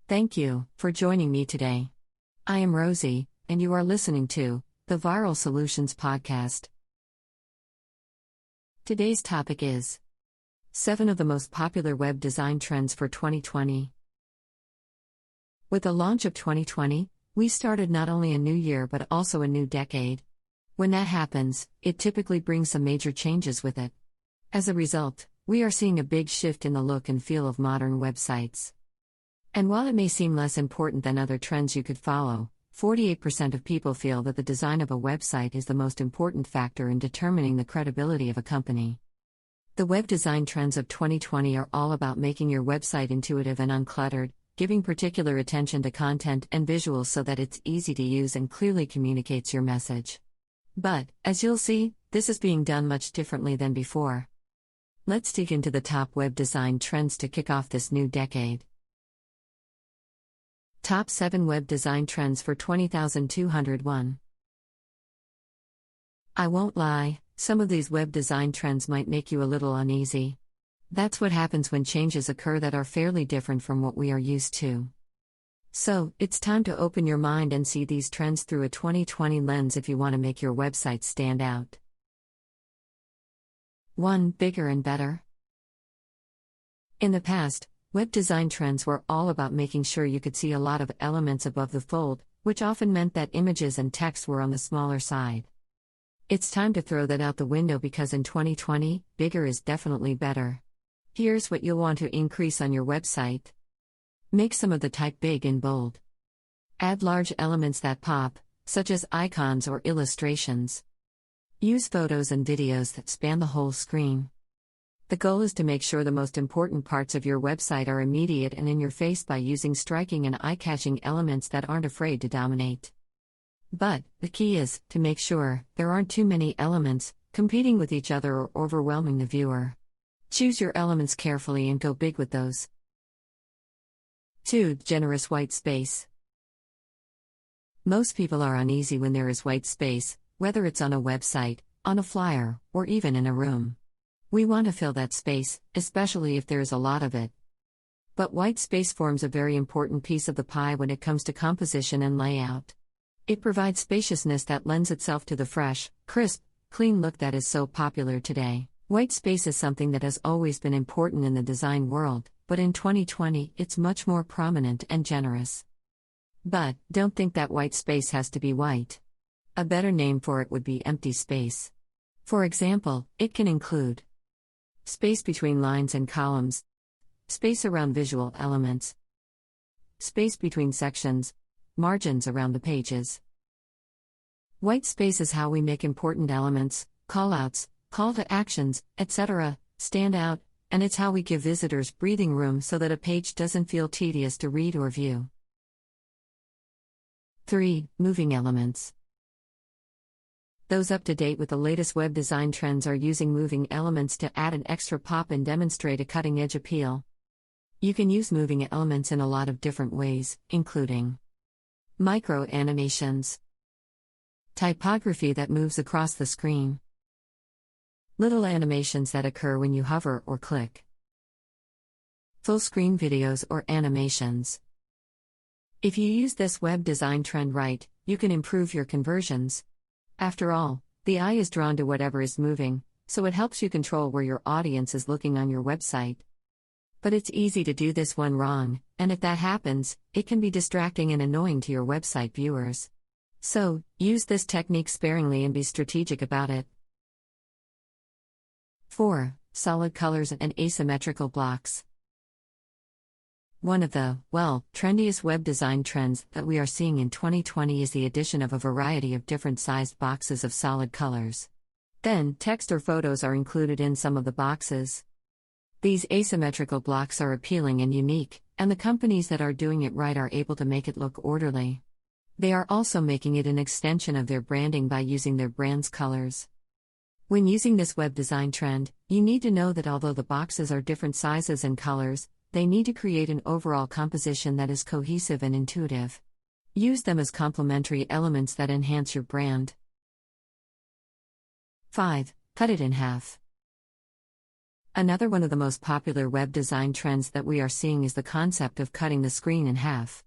Thank you for joining me today. I am Rosie, and you are listening to the Viral Solutions Podcast. Today's topic is 7 of the most popular web design trends for 2020. With the launch of 2020, we started not only a new year but also a new decade. When that happens, it typically brings some major changes with it. As a result, we are seeing a big shift in the look and feel of modern websites. And while it may seem less important than other trends you could follow, 48% of people feel that the design of a website is the most important factor in determining the credibility of a company. The web design trends of 2020 are all about making your website intuitive and uncluttered, giving particular attention to content and visuals so that it's easy to use and clearly communicates your message. But, as you'll see, this is being done much differently than before. Let's dig into the top web design trends to kick off this new decade. Top 7 Web Design Trends for 20,201. I won't lie, some of these web design trends might make you a little uneasy. That's what happens when changes occur that are fairly different from what we are used to. So, it's time to open your mind and see these trends through a 2020 lens if you want to make your website stand out. 1. Bigger and better. In the past, web design trends were all about making sure you could see a lot of elements above the fold, which often meant that images and text were on the smaller side. It's time to throw that out the window because in 2020, bigger is definitely better. Here's what you'll want to increase on your website. Make some of the type big and bold. Add large elements that pop, such as icons or illustrations. Use photos and videos that span the whole screen. The goal is to make sure the most important parts of your website are immediate and in your face by using striking and eye-catching elements that aren't afraid to dominate. But, the key is, to make sure, there aren't too many elements, competing with each other or overwhelming the viewer. Choose your elements carefully and go big with those. 2. Generous white space. Most people are uneasy when there is white space, whether it's on a website, on a flyer, or even in a room. We want to fill that space, especially if there is a lot of it. But white space forms a very important piece of the pie when it comes to composition and layout. It provides spaciousness that lends itself to the fresh, crisp, clean look that is so popular today. White space is something that has always been important in the design world, but in 2020 it's much more prominent and generous. But, don't think that white space has to be white. A better name for it would be empty space. For example, it can include space between lines and columns, space around visual elements, space between sections, margins around the pages. White space is how we make important elements, callouts, call to actions, etc., stand out, and it's how we give visitors breathing room so that a page doesn't feel tedious to read or view. 3. Moving elements. Those up to date with the latest web design trends are using moving elements to add an extra pop and demonstrate a cutting-edge appeal. You can use moving elements in a lot of different ways, including micro animations, typography that moves across the screen, little animations that occur when you hover or click, full-screen videos or animations. If you use this web design trend right, you can improve your conversions. After all, the eye is drawn to whatever is moving, so it helps you control where your audience is looking on your website. But it's easy to do this one wrong, and if that happens, it can be distracting and annoying to your website viewers. So, use this technique sparingly and be strategic about it. 4. Solid colors and asymmetrical blocks. One of the, trendiest web design trends that we are seeing in 2020 is the addition of a variety of different sized boxes of solid colors. Then, text or photos are included in some of the boxes. These asymmetrical blocks are appealing and unique, and the companies that are doing it right are able to make it look orderly. They are also making it an extension of their branding by using their brand's colors. When using this web design trend, you need to know that although the boxes are different sizes and colors, they need to create an overall composition that is cohesive and intuitive. Use them as complementary elements that enhance your brand. 5. Cut it in half. Another one of the most popular web design trends that we are seeing is the concept of cutting the screen in half.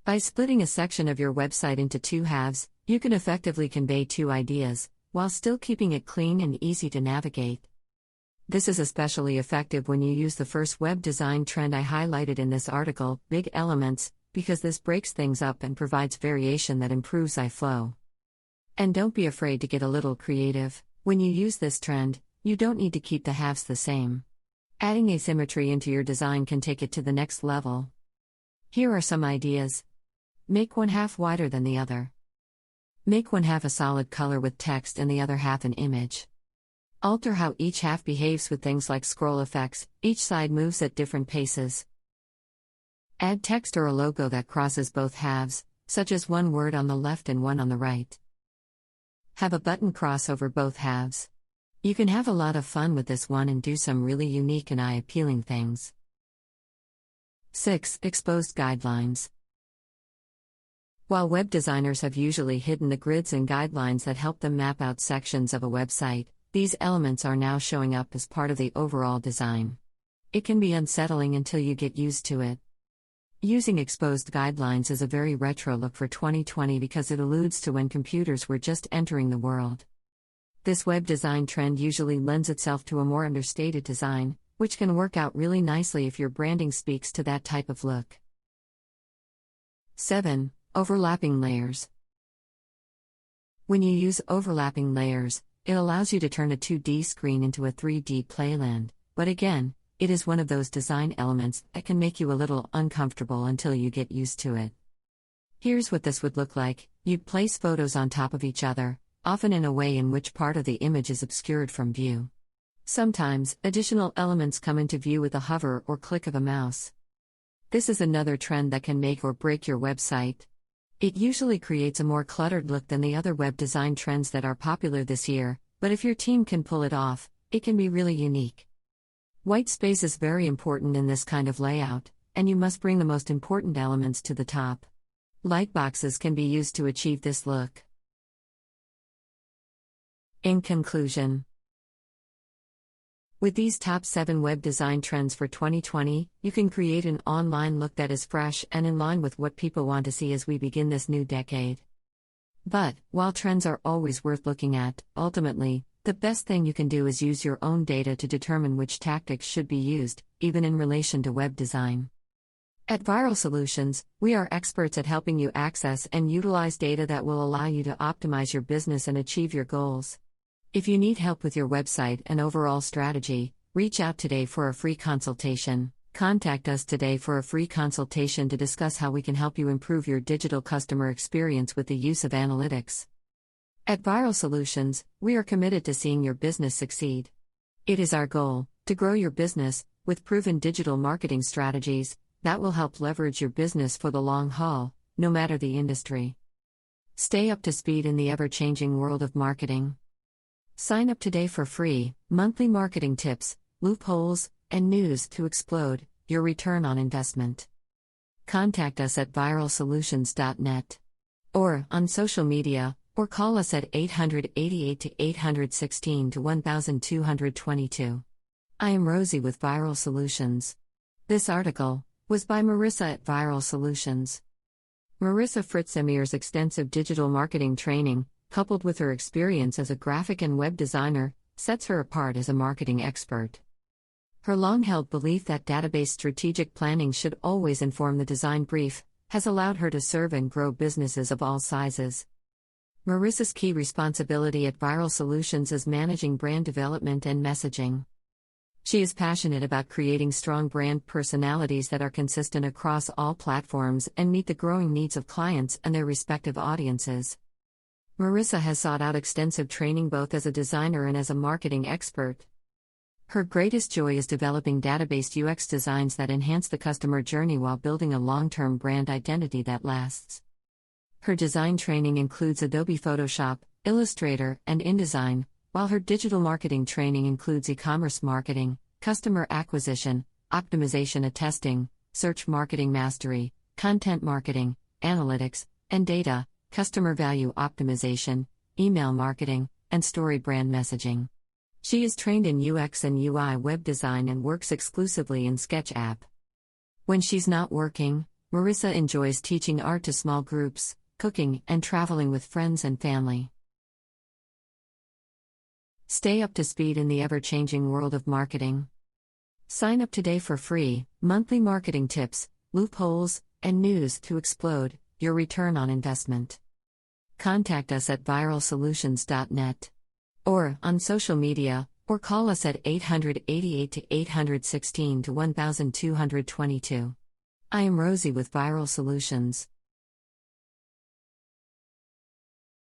By splitting a section of your website into two halves, you can effectively convey two ideas, while still keeping it clean and easy to navigate. This is especially effective when you use the first web design trend I highlighted in this article, big elements, because this breaks things up and provides variation that improves eye flow. And don't be afraid to get a little creative. When you use this trend, you don't need to keep the halves the same. Adding asymmetry into your design can take it to the next level. Here are some ideas. Make one half wider than the other. Make one half a solid color with text and the other half an image. Alter how each half behaves with things like scroll effects, each side moves at different paces. Add text or a logo that crosses both halves, such as one word on the left and one on the right. Have a button cross over both halves. You can have a lot of fun with this one and do some really unique and eye-appealing things. 6. Exposed guidelines. While web designers have usually hidden the grids and guidelines that help them map out sections of a website, these elements are now showing up as part of the overall design. It can be unsettling until you get used to it. Using exposed guidelines is a very retro look for 2020 because it alludes to when computers were just entering the world. This web design trend usually lends itself to a more understated design, which can work out really nicely if your branding speaks to that type of look. 7. Overlapping layers. When you use overlapping layers, it allows you to turn a 2D screen into a 3D playland, but again, it is one of those design elements that can make you a little uncomfortable until you get used to it. Here's what this would look like. You'd place photos on top of each other, often in a way in which part of the image is obscured from view. Sometimes, additional elements come into view with a hover or click of a mouse. This is another trend that can make or break your website. It usually creates a more cluttered look than the other web design trends that are popular this year, but if your team can pull it off, it can be really unique. White space is very important in this kind of layout, and you must bring the most important elements to the top. Lightboxes can be used to achieve this look. In conclusion, with these top 7 web design trends for 2020, you can create an online look that is fresh and in line with what people want to see as we begin this new decade. But, while trends are always worth looking at, ultimately, the best thing you can do is use your own data to determine which tactics should be used, even in relation to web design. At Viral Solutions, we are experts at helping you access and utilize data that will allow you to optimize your business and achieve your goals. If you need help with your website and overall strategy, reach out today for a free consultation. Contact us today for a free consultation to discuss how we can help you improve your digital customer experience with the use of analytics. At Viral Solutions, we are committed to seeing your business succeed. It is our goal to grow your business with proven digital marketing strategies that will help leverage your business for the long haul, no matter the industry. Stay up to speed in the ever-changing world of marketing. Sign up today for free, monthly marketing tips, loopholes, and news to explode your return on investment. Contact us at viralsolutions.net. Or on social media, or call us at 888-816-1222. I am Rosie with Viral Solutions. This article was by Marissa at Viral Solutions. Marissa Fritz-Emir's extensive digital marketing training, coupled with her experience as a graphic and web designer, sets her apart as a marketing expert. Her long-held belief that database strategic planning should always inform the design brief has allowed her to serve and grow businesses of all sizes. Marissa's key responsibility at Viral Solutions is managing brand development and messaging. She is passionate about creating strong brand personalities that are consistent across all platforms and meet the growing needs of clients and their respective audiences. Marissa has sought out extensive training both as a designer and as a marketing expert. Her greatest joy is developing database UX designs that enhance the customer journey while building a long-term brand identity that lasts. Her design training includes Adobe Photoshop, Illustrator, and InDesign, while her digital marketing training includes e-commerce marketing, customer acquisition, optimization and testing, search marketing mastery, content marketing, analytics, and data, customer value optimization, email marketing, and story brand messaging. She is trained in UX and UI web design and works exclusively in Sketch app. When she's not working, Marissa enjoys teaching art to small groups, cooking, and traveling with friends and family. Stay up to speed in the ever-changing world of marketing. Sign up today for free, monthly marketing tips, loopholes, and news to explode your return on investment. Contact us at viralsolutions.net. Or on social media, or call us at 888 to 816 to 1222. I am Rosie with Viral Solutions.